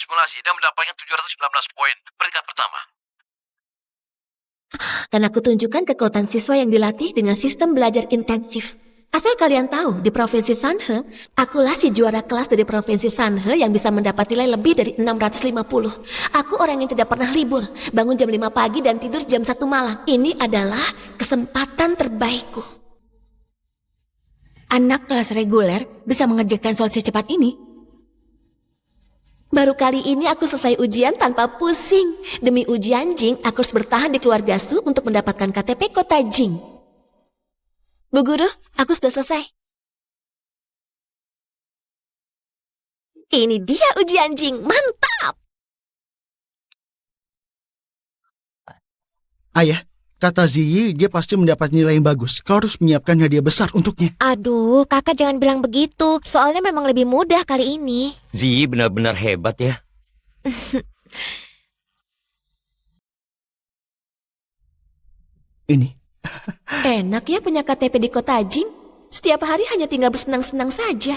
simulasi dan mendapatkan 719 poin. Peringkat pertama. Dan aku tunjukkan kekuatan siswa yang dilatih dengan sistem belajar intensif. Asal kalian tahu, di Provinsi Sanhe, akulah si juara kelas dari Provinsi Sanhe yang bisa mendapat nilai lebih dari 650. Aku orang yang tidak pernah libur, bangun jam 5 pagi dan tidur jam 1 malam. Ini adalah kesempatan terbaikku. Anak kelas reguler bisa mengerjakan soal secepat ini? Baru kali ini aku selesai ujian tanpa pusing. Demi ujian Jing, aku harus bertahan di keluarga Su untuk mendapatkan KTP kota Jing. Bu Guru, aku sudah selesai. Ini dia ujian Jing, mantap! Ayah, kata Ziyi dia pasti mendapat nilai yang bagus. Kau harus menyiapkan hadiah besar untuknya. Aduh, kakak jangan bilang begitu. Soalnya memang lebih mudah kali ini. Ziyi benar-benar hebat ya. Ini. Enak ya punya KTP di kota Jing. Setiap hari hanya tinggal bersenang-senang saja.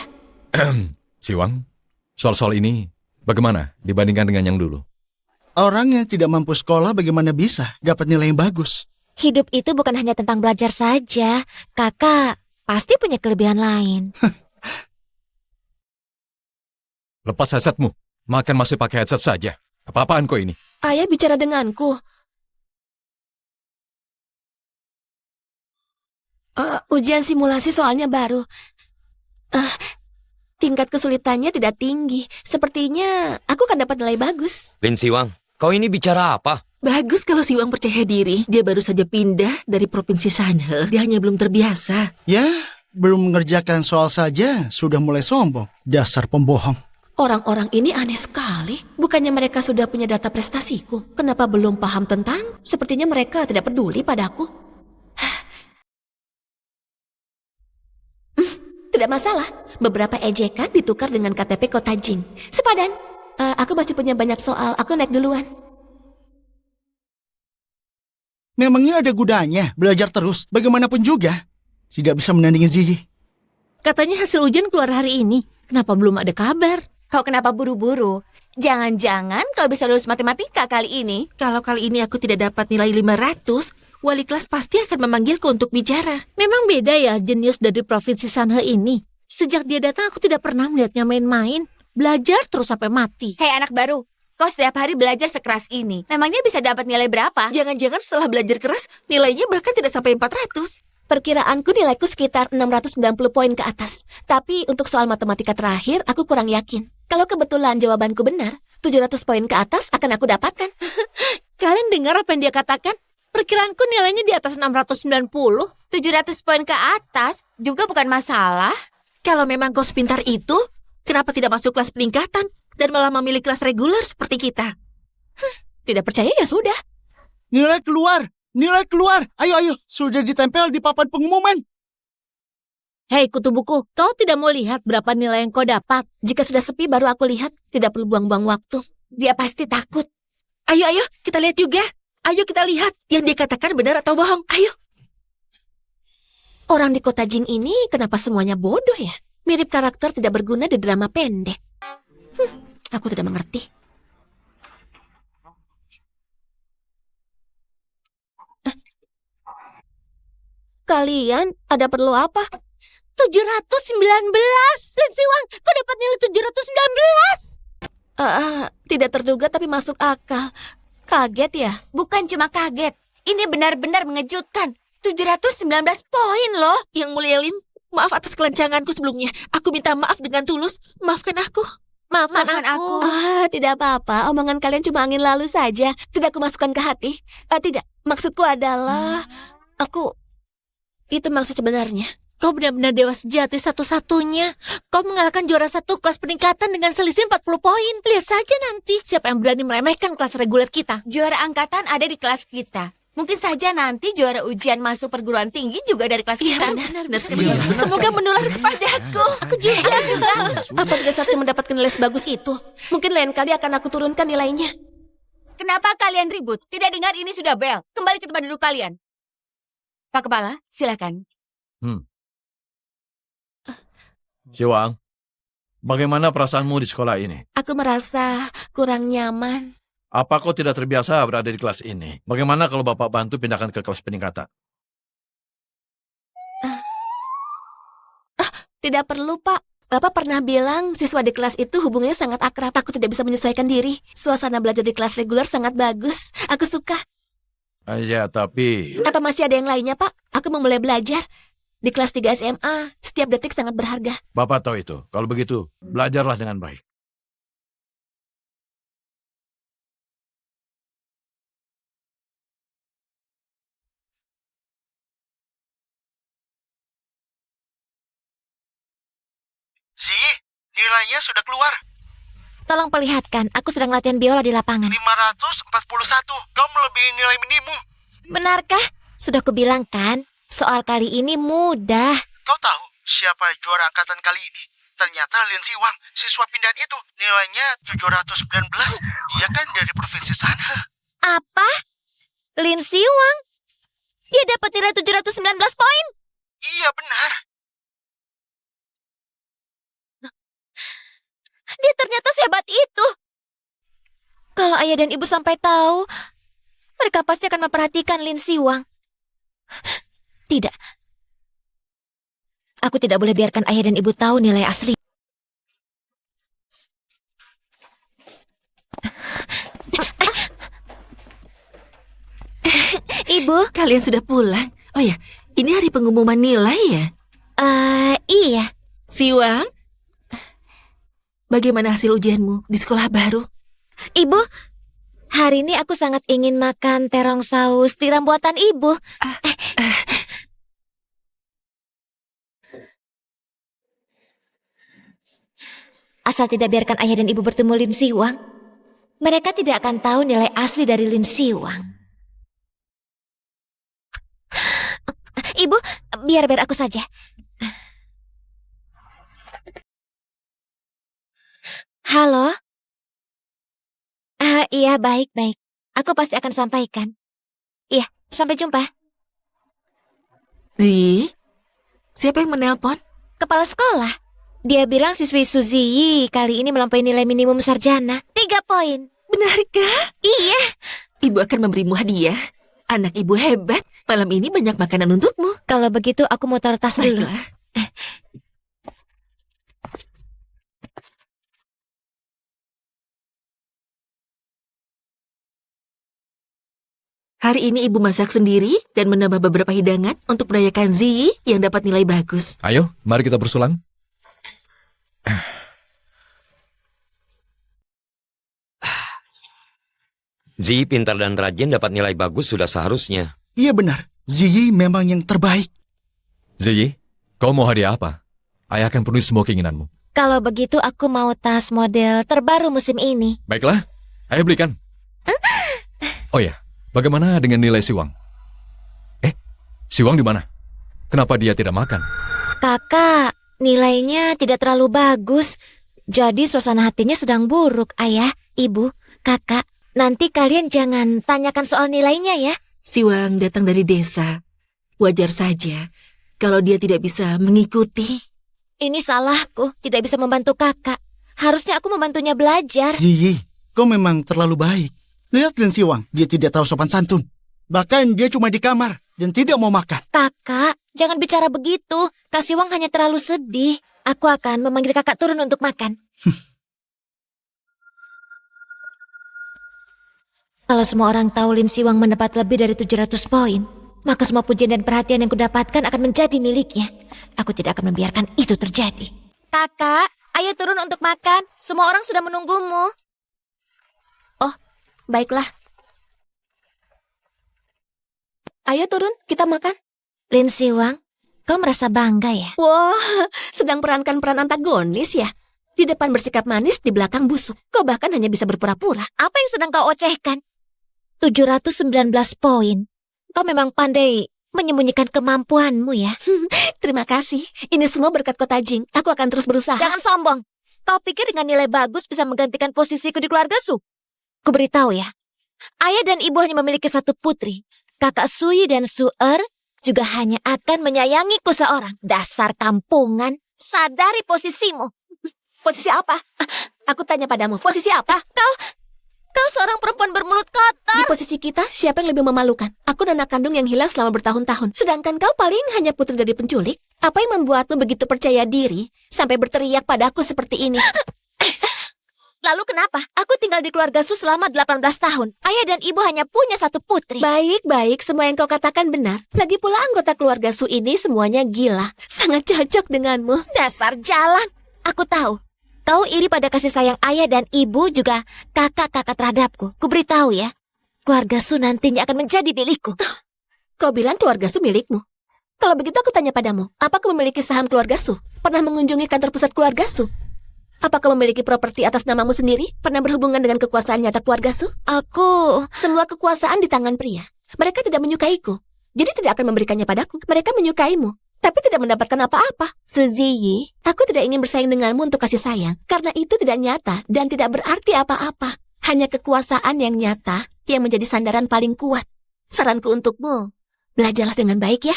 Siwang, soal-soal ini bagaimana dibandingkan dengan yang dulu? Orang yang tidak mampu sekolah bagaimana bisa dapat nilai yang bagus? Hidup itu bukan hanya tentang belajar saja. Kakak pasti punya kelebihan lain. Lepas headsetmu, makan masih pakai headset saja. Apa-apaan kau ini? Ayah bicara denganku. Ujian simulasi soalnya baru. Tingkat kesulitannya tidak tinggi. Sepertinya aku akan dapat nilai bagus. Lin Siwang, kau ini bicara apa? Bagus kalau Siwang percaya diri. Dia baru saja pindah dari Provinsi Sanhe. Dia hanya belum terbiasa. Ya, belum mengerjakan soal saja sudah mulai sombong. Dasar pembohong. Orang-orang ini aneh sekali. Bukannya mereka sudah punya data prestasiku? Kenapa belum paham tentang? Sepertinya mereka tidak peduli padaku. Tidak masalah. Beberapa ejekan ditukar dengan KTP kota Jing. Sepadan. Aku masih punya banyak soal. Aku naik duluan. Memangnya ada gunanya belajar terus bagaimanapun juga. Tidak bisa menandingi Ziyi. Katanya hasil ujian keluar hari ini. Kenapa belum ada kabar? Kau kenapa buru-buru? Jangan-jangan kau bisa lulus matematika kali ini. Kalau kali ini aku tidak dapat nilai 500, wali kelas pasti akan memanggilku untuk bicara. Memang beda ya jenius dari Provinsi Sanhe ini. Sejak dia datang aku tidak pernah melihatnya main-main. Belajar terus sampai mati. Hei anak baru, kau setiap hari belajar sekeras ini. Memangnya bisa dapat nilai berapa? Jangan-jangan setelah belajar keras, nilainya bahkan tidak sampai 400. Perkiraanku nilaiku sekitar 690 poin ke atas. Tapi untuk soal matematika terakhir, aku kurang yakin. Kalau kebetulan jawabanku benar, 700 poin ke atas akan aku dapatkan. Kalian dengar apa yang dia katakan? Perkiraanku nilainya di atas 690. 700 poin ke atas juga bukan masalah. Kalau memang kau sepintar itu, kenapa tidak masuk kelas peningkatan dan malah memilih kelas reguler seperti kita? Tidak percaya ya sudah. Nilai keluar! Nilai keluar! Ayo, sudah ditempel di papan pengumuman. Hei kutu buku, kau tidak mau lihat berapa nilai yang kau dapat? Jika sudah sepi baru aku lihat. Tidak perlu buang-buang waktu. Dia pasti takut. Ayo, kita lihat juga. Ayo kita lihat yang dia katakan benar atau bohong. Ayo. Orang di kota Jing ini kenapa semuanya bodoh ya? Mirip karakter tidak berguna di drama pendek. Aku tidak mengerti. Kalian ada perlu apa? 719. Lin Siwang, kau dapat nilai 719. Tidak terduga tapi masuk akal. Kaget ya? Bukan cuma kaget. Ini benar-benar mengejutkan. 719 poin loh. Yang mulia Lin, maaf atas kelancanganku sebelumnya. Aku minta maaf dengan tulus. Maafkan aku. Maafkan aku. Tidak apa-apa. Omongan kalian cuma angin lalu saja. Tidak aku masukkan ke hati. Tidak. Maksudku adalah... Itu maksud sebenarnya. Kau benar-benar dewa sejati satu-satunya. Kau mengalahkan juara satu kelas peningkatan dengan selisih 40 poin. Lihat saja nanti siapa yang berani meremehkan kelas reguler kita. Juara angkatan ada di kelas kita. Mungkin saja nanti juara ujian masuk perguruan tinggi juga dari kelas kita. Benar sekali. Semoga menular kepadaku. Aku juga. Apa tidak seharusnya mendapatkan nilai sebagus itu? Mungkin lain kali akan aku turunkan nilainya. Kenapa kalian ribut? Tidak dengar ini sudah bel. Kembali ke tempat duduk kalian. Pak Kepala, silakan. Siwang, Bagaimana perasaanmu di sekolah ini? Aku merasa kurang nyaman. Apa kau tidak terbiasa berada di kelas ini? Bagaimana kalau Bapak bantu pindahkan ke kelas peningkatan? Tidak perlu, Pak. Bapak pernah bilang siswa di kelas itu hubungannya sangat akrab. Aku tidak bisa menyesuaikan diri. Suasana belajar di kelas reguler sangat bagus. Aku suka. Ya, tapi... Apa masih ada yang lainnya, Pak? Aku mau mulai belajar. Di kelas 3 SMA, setiap detik sangat berharga. Bapak tahu itu. Kalau begitu, belajarlah dengan baik. Nilainya sudah keluar. Tolong perlihatkan, aku sedang latihan biola di lapangan. 541. Kau melebihi nilai minimum. Benarkah? Sudah kubilang kan, soal kali ini mudah. Kau tahu siapa juara angkatan kali ini? Ternyata Lin Siwang, siswa pindahan itu. Nilainya 719. Dia kan dari provinsi Sanhe. Apa? Lin Siwang? Dia dapat nilai 719 poin. Iya, benar. Dia ternyata sehebat itu. Kalau ayah dan ibu sampai tahu, mereka pasti akan memperhatikan Lin Siwang. Tidak. Aku tidak boleh biarkan ayah dan ibu tahu nilai asli. Ibu, Kalian sudah pulang? Oh ya, ini hari pengumuman nilai ya? iya. Siwang, bagaimana hasil ujianmu di sekolah baru? Ibu, hari ini aku sangat ingin makan terong saus tiram buatan ibu. Asal tidak biarkan ayah dan ibu bertemu Lin Siwang, mereka tidak akan tahu nilai asli dari Lin Siwang. Ibu, biar aku saja. Halo? Iya, baik-baik. Aku pasti akan sampaikan. Iya, sampai jumpa. Zi, siapa yang menelpon? Kepala sekolah. Dia bilang siswi Suziyi kali ini melampaui nilai minimum sarjana. 3 poin. Benarkah? Iya. Ibu akan memberimu hadiah. Anak ibu hebat. Malam ini banyak makanan untukmu. Kalau begitu aku mau taruh tas dulu. Baiklah. Hari ini ibu masak sendiri dan menambah beberapa hidangan untuk merayakan Ziyi yang dapat nilai bagus. Ayo, mari kita bersulang. Zi pintar dan rajin dapat nilai bagus sudah seharusnya. Iya benar. Ziyi memang yang terbaik. Ziyi, kau mau hadiah apa? Ayah akan penuhi semua keinginanmu. Kalau begitu aku mau tas model terbaru musim ini. Baiklah, ayo belikan. Oh ya, bagaimana dengan nilai Siwang? Siwang di mana? Kenapa dia tidak makan? Kakak, nilainya tidak terlalu bagus. Jadi suasana hatinya sedang buruk, ayah, ibu, kakak. Nanti kalian jangan tanyakan soal nilainya ya. Siwang datang dari desa. Wajar saja kalau dia tidak bisa mengikuti. Ini salahku, tidak bisa membantu kakak. Harusnya aku membantunya belajar. Ziyi, kau memang terlalu baik. Lihat Lin Siwang, dia tidak tahu sopan santun. Bahkan dia cuma di kamar dan tidak mau makan. Kakak, jangan bicara begitu. Kak Siwang hanya terlalu sedih. Aku akan memanggil kakak turun untuk makan. Kalau semua orang tahu Lin Siwang mendapat lebih dari 700 poin, maka semua pujian dan perhatian yang kudapatkan akan menjadi miliknya. Aku tidak akan membiarkan itu terjadi. Kakak, ayo turun untuk makan. Semua orang sudah menunggumu. Oh, baiklah. Ayo turun, kita makan. Lin Siwang, kau merasa bangga ya? Wah, sedang perankan peran antagonis ya? Di depan bersikap manis, di belakang busuk. Kau bahkan hanya bisa berpura-pura. Apa yang sedang kau ocehkan? 719 poin. Kau memang pandai menyembunyikan kemampuanmu ya. Terima kasih. Ini semua berkat Kota Jing. Aku akan terus berusaha. Jangan sombong. Kau pikir dengan nilai bagus bisa menggantikan posisiku di keluarga Su? Kuberitahu ya. Ayah dan ibu hanya memiliki satu putri. Kakak Sui dan Suer juga hanya akan menyayangiku seorang. Dasar kampungan. Sadari posisimu. Posisi apa? Aku tanya padamu, posisi apa? Kau seorang perempuan bermulut kotor. Di posisi kita, siapa yang lebih memalukan? Aku dan anak kandung yang hilang selama bertahun-tahun. Sedangkan kau paling hanya putri dari penculik. Apa yang membuatmu begitu percaya diri sampai berteriak padaku seperti ini? Lalu kenapa? Aku tinggal di keluarga Su selama 18 tahun. Ayah dan ibu hanya punya satu putri. Baik, semua yang kau katakan benar. Lagi pula anggota keluarga Su ini semuanya gila. Sangat cocok denganmu. Dasar jalan. Aku tahu. Kau iri pada kasih sayang ayah dan ibu juga kakak-kakak terhadapku. Kuberitahu ya. Keluarga Su nantinya akan menjadi milikku. Kau bilang keluarga Su milikmu. Kalau begitu aku tanya padamu, apa kau memiliki saham keluarga Su? Pernah mengunjungi kantor pusat keluarga Su? Apa kau memiliki properti atas namamu sendiri? Pernah berhubungan dengan kekuasaan nyata keluarga Su? Aku... Semua kekuasaan di tangan pria. Mereka tidak menyukaiku. Jadi tidak akan memberikannya padaku. Mereka menyukaimu. Tapi tidak mendapatkan apa-apa. Suziyi, aku tidak ingin bersaing denganmu untuk kasih sayang. Karena itu tidak nyata dan tidak berarti apa-apa. Hanya kekuasaan yang nyata yang menjadi sandaran paling kuat. Saranku untukmu, belajarlah dengan baik ya.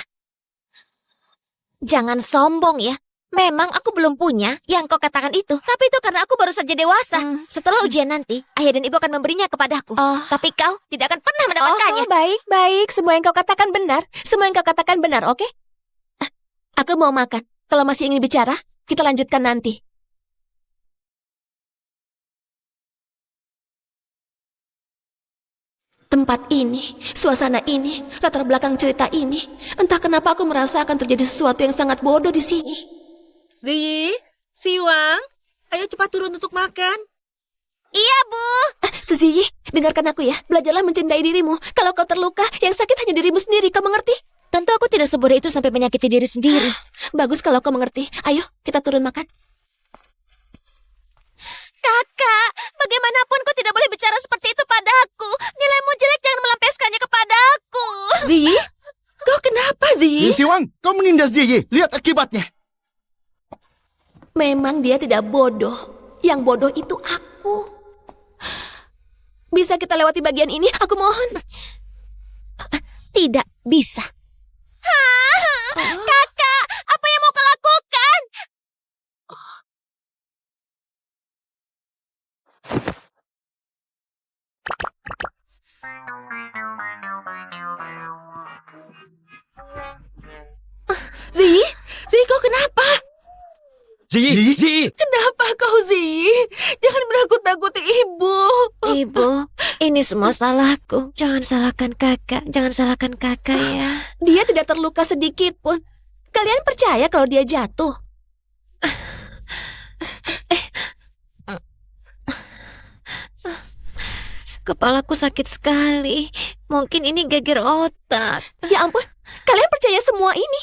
Jangan sombong ya. Memang aku belum punya yang kau katakan itu. Tapi itu karena aku baru saja dewasa. Setelah ujian nanti, ayah dan ibu akan memberinya kepadaku. Tapi kau tidak akan pernah mendapatkannya. Baik. Semua yang kau katakan benar. Semua yang kau katakan benar, oke? Aku mau makan. Kalau masih ingin bicara, kita lanjutkan nanti. Tempat ini, suasana ini, latar belakang cerita ini. Entah kenapa aku merasa akan terjadi sesuatu yang sangat bodoh di sini. Ziyi, Siwang, ayo cepat turun untuk makan. Iya, Bu. Suziyi, dengarkan aku ya. Belajarlah mencintai dirimu. Kalau kau terluka, yang sakit hanya dirimu sendiri. Kau mengerti? Tentu aku tidak sebodoh itu sampai menyakiti diri sendiri. Bagus kalau kau mengerti. Ayo, kita turun makan. Kakak, bagaimanapun kau tidak boleh bicara seperti itu padaku. Nilaimu jelek, jangan melampiaskannya kepadaku. Ziyi, kau kenapa, Ziyi? Lin Siwang, kau menindas Ziyi. Lihat akibatnya. Memang dia tidak bodoh. Yang bodoh itu aku. Bisa kita lewati bagian ini? Aku mohon. Tidak bisa. Kakak, apa yang mau kau lakukan? Ziyi, kau kenapa? Ziyi. Kenapa kau, Ziyi? Jangan menakut-nakuti ibu. Ibu, ini semua salahku. Jangan salahkan kakak. Jangan salahkan kakak ya. Dia tidak terluka sedikit pun. Kalian percaya kalau dia jatuh? Kepalaku sakit sekali. Mungkin ini geger otak. Ya ampun, kalian percaya semua ini?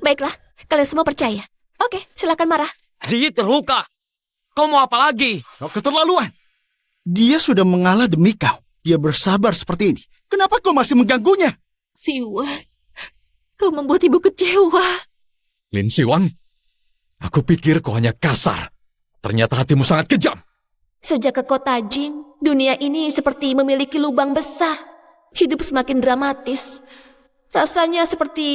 Baiklah, kalian semua percaya. Oke, silakan marah. Ziyi terluka. Kau mau apa lagi? Kau keterlaluan. Dia sudah mengalah demi kau. Dia bersabar seperti ini. Kenapa kau masih mengganggunya? Siwang, kau membuat ibu kecewa. Lin Siwang, aku pikir kau hanya kasar. Ternyata hatimu sangat kejam. Sejak ke kota Jing, dunia ini seperti memiliki lubang besar. Hidup semakin dramatis. Rasanya seperti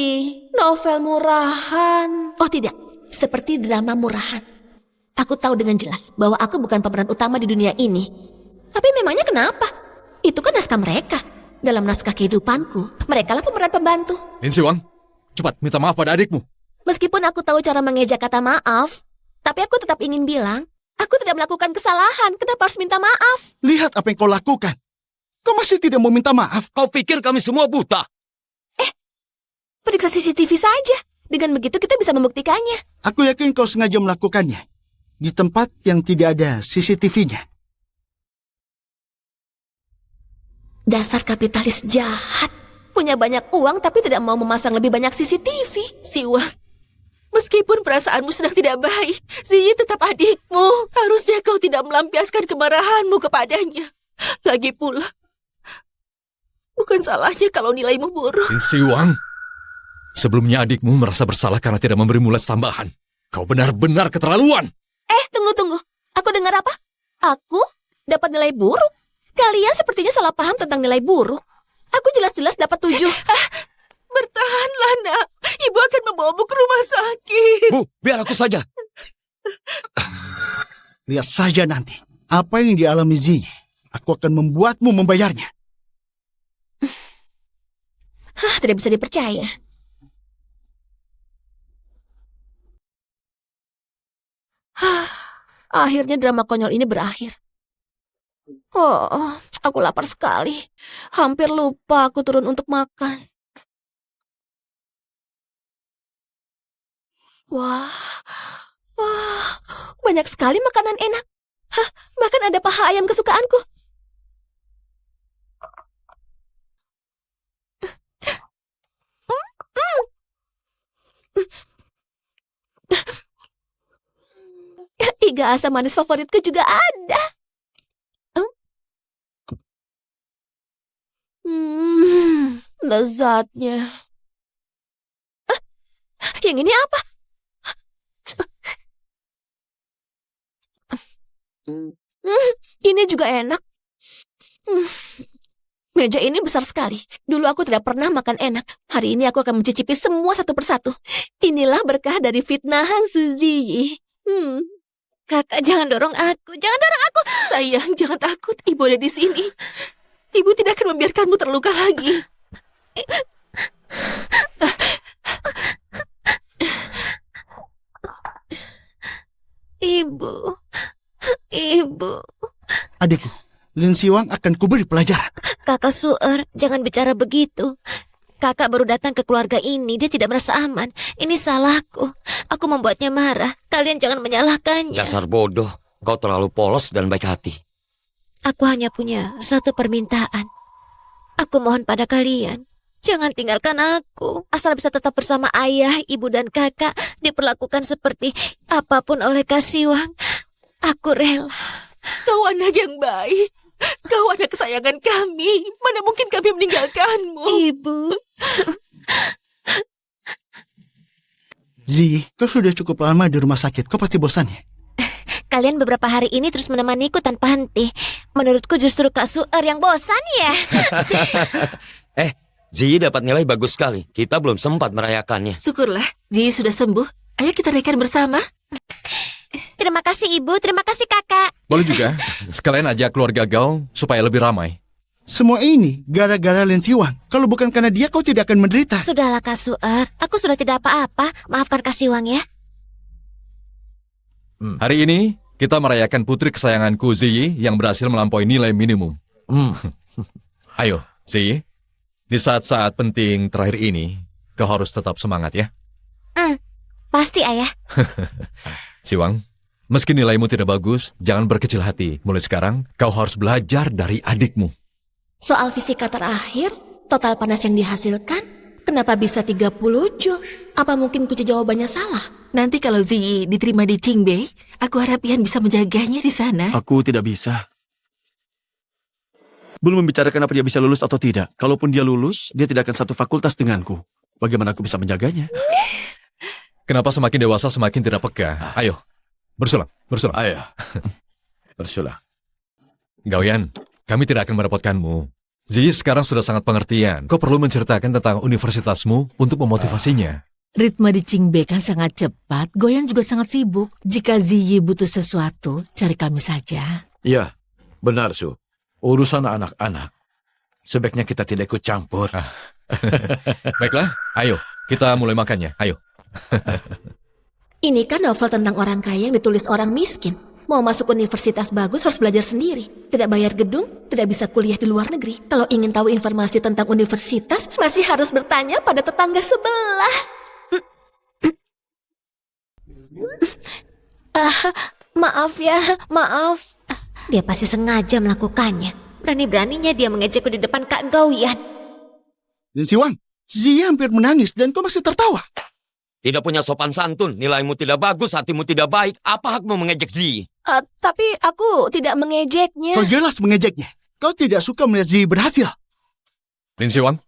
novel murahan. Oh tidak, seperti drama murahan. Aku tahu dengan jelas bahwa aku bukan pemeran utama di dunia ini. Tapi memangnya kenapa? Itu kan naskah mereka. Dalam naskah kehidupanku, merekalah pemeran pembantu. Lin Siwang, cepat minta maaf pada adikmu. Meskipun aku tahu cara mengejak kata maaf, tapi aku tetap ingin bilang, aku tidak melakukan kesalahan. Kenapa harus minta maaf? Lihat apa yang kau lakukan. Kau masih tidak mau minta maaf. Kau pikir kami semua buta? Periksa CCTV saja. Dengan begitu kita bisa membuktikannya. Aku yakin kau sengaja melakukannya. Di tempat yang tidak ada CCTV-nya. Dasar kapitalis jahat. Punya banyak uang tapi tidak mau memasang lebih banyak CCTV. Siwang, meskipun perasaanmu sedang tidak baik, Ziyi tetap adikmu. Harusnya kau tidak melampiaskan kemarahanmu kepadanya. Lagi pula, bukan salahnya kalau nilaimu buruk. Lin Siwang, sebelumnya adikmu merasa bersalah karena tidak memberimu les tambahan. Kau benar-benar keterlaluan. Tunggu. Aku dengar apa? Aku dapat nilai buruk? Kalian sepertinya salah paham tentang nilai buruk. Aku jelas-jelas dapat 7. Bertahanlah, nak. Ibu akan membawamu ke rumah sakit. Bu, biar aku saja. Lihat saja nanti apa yang dialami Ziyi. Aku akan membuatmu membayarnya. Tidak bisa dipercaya. Akhirnya drama konyol ini berakhir. Oh, aku lapar sekali. Hampir lupa aku turun untuk makan. Wah, banyak sekali makanan enak. Bahkan ada paha ayam kesukaanku. Iga asam manis favoritku juga ada. Lezatnya. Yang ini apa? Ini juga enak. Meja ini besar sekali. Dulu aku tidak pernah makan enak. Hari ini aku akan mencicipi semua satu persatu. Inilah berkah dari fitnahan Suzy. Kakak, jangan dorong aku. Jangan dorong aku. Sayang, jangan takut. Ibu ada di sini. Ibu tidak akan membiarkanmu terluka lagi. Ibu. Ibu. Adikku, Lin Siwang akan kuberi pelajaran. Kakak Suer, jangan bicara begitu. Kakak baru datang ke keluarga ini, dia tidak merasa aman. Ini salahku. Aku membuatnya marah. Kalian jangan menyalahkannya. Dasar bodoh. Kau terlalu polos dan baik hati. Aku hanya punya satu permintaan. Aku mohon pada kalian, jangan tinggalkan aku. Asal bisa tetap bersama ayah, ibu, dan kakak, diperlakukan seperti apapun oleh Kak Siwang. Aku rela. Kau anak yang baik. Kau anak kesayangan kami. Mana mungkin kami meninggalkanmu. Ibu. Ziyi, kau sudah cukup lama di rumah sakit. Kau pasti bosan ya? Kalian beberapa hari ini terus menemaniku tanpa henti. Menurutku justru Kak Suer yang bosan ya. Ziyi dapat nilai bagus sekali. Kita belum sempat merayakannya. Syukurlah, Ziyi sudah sembuh. Ayo kita rayakan bersama. Terima kasih ibu, terima kasih kakak. Boleh juga. Sekalian ajak keluarga Gao supaya lebih ramai. Semua ini gara-gara Lin Siwang. Kalau bukan karena dia, kau tidak akan menderita. Sudahlah Kak Suer, aku sudah tidak apa-apa. Maafkan Kak Siwang ya. Hari ini kita merayakan putri kesayanganku Ziyi yang berhasil melampaui nilai minimum. Ayo, Ziyi. Di saat-saat penting terakhir ini, kau harus tetap semangat ya. Pasti ayah. Siwang, meski nilaimu tidak bagus, jangan berkecil hati. Mulai sekarang, kau harus belajar dari adikmu. Soal fisika terakhir, total panas yang dihasilkan, kenapa bisa 30 joule? Apa mungkin kunci jawabannya salah? Nanti kalau Ziyi diterima di Qingbei, aku harap Ian bisa menjaganya di sana. Aku tidak bisa. Belum membicarakan apa dia bisa lulus atau tidak. Kalaupun dia lulus, dia tidak akan satu fakultas denganku. Bagaimana aku bisa menjaganya? Kenapa semakin dewasa semakin tidak peka? Ayo, bersulang. Ayo. Bersulang. Gaoyan, kami tidak akan merepotkanmu. Ziyi sekarang sudah sangat pengertian. Kau perlu menceritakan tentang universitasmu untuk memotivasinya. Ritme di Qingbei kan sangat cepat. Goyan juga sangat sibuk. Jika Ziyi butuh sesuatu, cari kami saja. Iya, benar Su. Urusan anak-anak. Sebaiknya kita tidak ikut campur. Baiklah, ayo, kita mulai makannya. Ayo. Ini kan novel tentang orang kaya yang ditulis orang miskin. Mau masuk universitas bagus harus belajar sendiri. Tidak bayar gedung, tidak bisa kuliah di luar negeri. Kalau ingin tahu informasi tentang universitas, masih harus bertanya pada tetangga sebelah. Maaf ya, maaf. Dia pasti sengaja melakukannya. Berani-beraninya dia mengejekku di depan Kak Gaoyan. Lin Siwang, Ziyi hampir menangis dan kau masih tertawa. Tidak punya sopan santun, nilaimu tidak bagus, hatimu tidak baik. Apa hakmu mengejek Ziyi? Tapi aku tidak mengejeknya. Kau jelas mengejeknya. Kau tidak suka melihat Ziyi berhasil. Lin Siwang,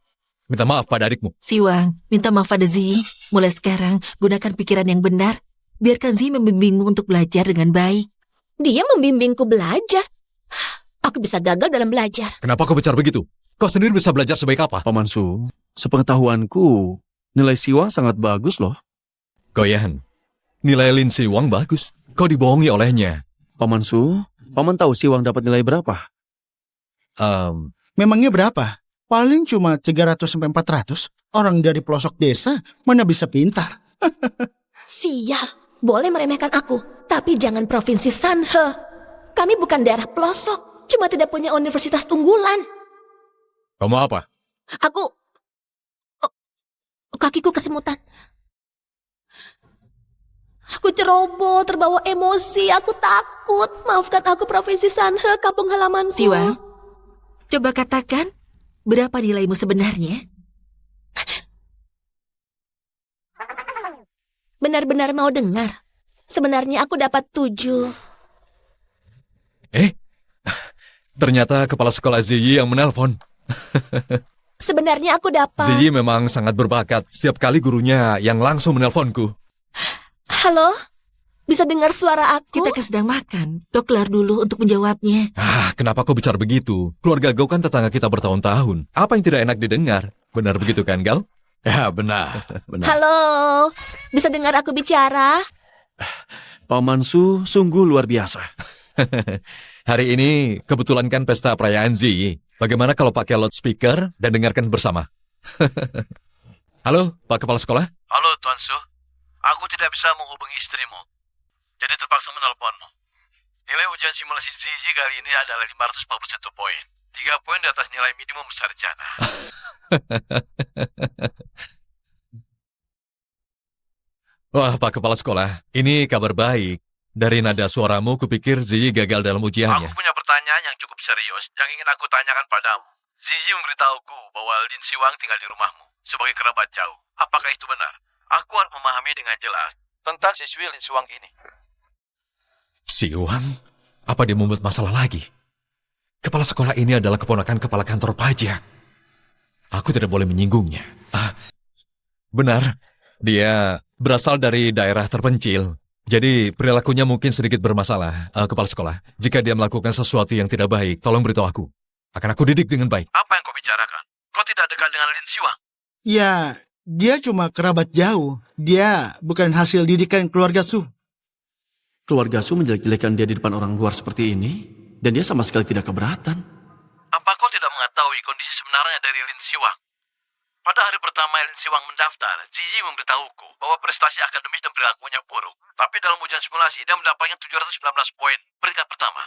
minta maaf pada adikmu. Siwang, minta maaf pada Ziyi. Mulai sekarang, gunakan pikiran yang benar. Biarkan Ziyi membimbingmu untuk belajar dengan baik. Dia membimbingku belajar. Aku bisa gagal dalam belajar. Kenapa kau bicara begitu? Kau sendiri bisa belajar sebaik apa? Paman Su, sepengetahuanku, Nilai Siwang sangat bagus loh. Goyan, nilai Lin Siwang bagus. Kau dibohongi olehnya. Paman Su, Paman tahu Siwang dapat nilai berapa? Memangnya berapa? Paling cuma 300-400. Orang dari pelosok desa mana bisa pintar. Sial, boleh meremehkan aku, tapi jangan provinsi Sanhe. Kami bukan daerah pelosok, cuma tidak punya universitas unggulan. Kamu apa? Aku... kakiku kesemutan. Aku ceroboh, terbawa emosi, aku takut. Maafkan aku provinsi Sanhe, kampung halamanku. Siwang, coba katakan berapa nilaimu sebenarnya? Benar-benar mau dengar? Sebenarnya aku dapat 7. Ternyata kepala sekolah Ziyi yang menelpon. Sebenarnya aku dapat... Ziyi memang sangat berbakat. Setiap kali gurunya yang langsung menelponku. Halo? Bisa dengar suara aku? Kita kan sedang makan. Kau kelar dulu untuk menjawabnya. Kenapa kau bicara begitu? Keluarga kau kan tetangga kita bertahun-tahun. Apa yang tidak enak didengar? Benar begitu kan kau? Ya, benar. Halo? Bisa dengar aku bicara? Paman Su sungguh luar biasa. Hari ini kebetulan kan pesta perayaan Ziyi. Bagaimana kalau pakai loudspeaker dan dengarkan bersama? Halo, Pak Kepala Sekolah? Halo, Tuan Su. Aku tidak bisa menghubungi istrimu. Jadi terpaksa menelponmu. Nilai ujian simulasi Ziyi kali ini adalah 541 poin. 3 poin di atas nilai minimum sarjana. Wah, Pak Kepala Sekolah, ini kabar baik. Dari nada suaramu, kupikir Ziyi gagal dalam ujiannya. Aku punya pertanyaan yang cukup serius yang ingin aku tanyakan padamu. Ziyi memberitahuku bahwa Lin Siwang tinggal di rumahmu sebagai kerabat jauh. Apakah itu benar? Aku harus memahami dengan jelas tentang siswi Lin Siwang ini. Siwang? Apa dia membuat masalah lagi? Kepala sekolah ini adalah keponakan kepala kantor pajak. Aku tidak boleh menyinggungnya. Benar, dia berasal dari daerah terpencil. Jadi perilakunya mungkin sedikit bermasalah, kepala sekolah. Jika dia melakukan sesuatu yang tidak baik, tolong beritahu aku. Akan aku didik dengan baik. Apa yang kau bicarakan? Kau tidak dekat dengan Lin Siwang? Ya, dia cuma kerabat jauh. Dia bukan hasil didikan keluarga Su. Keluarga Su menjelek-jelekan dia di depan orang luar seperti ini, dan dia sama sekali tidak keberatan. Apa kau tidak mengetahui kondisi sebenarnya dari Lin Siwang? Pada hari pertama Lin Siwang mendaftar, Ziyi memberitahuku bahwa prestasi akademis dan perilakunya buruk. Tapi dalam ujian simulasi, dia mendapatkan 719 poin, peringkat pertama.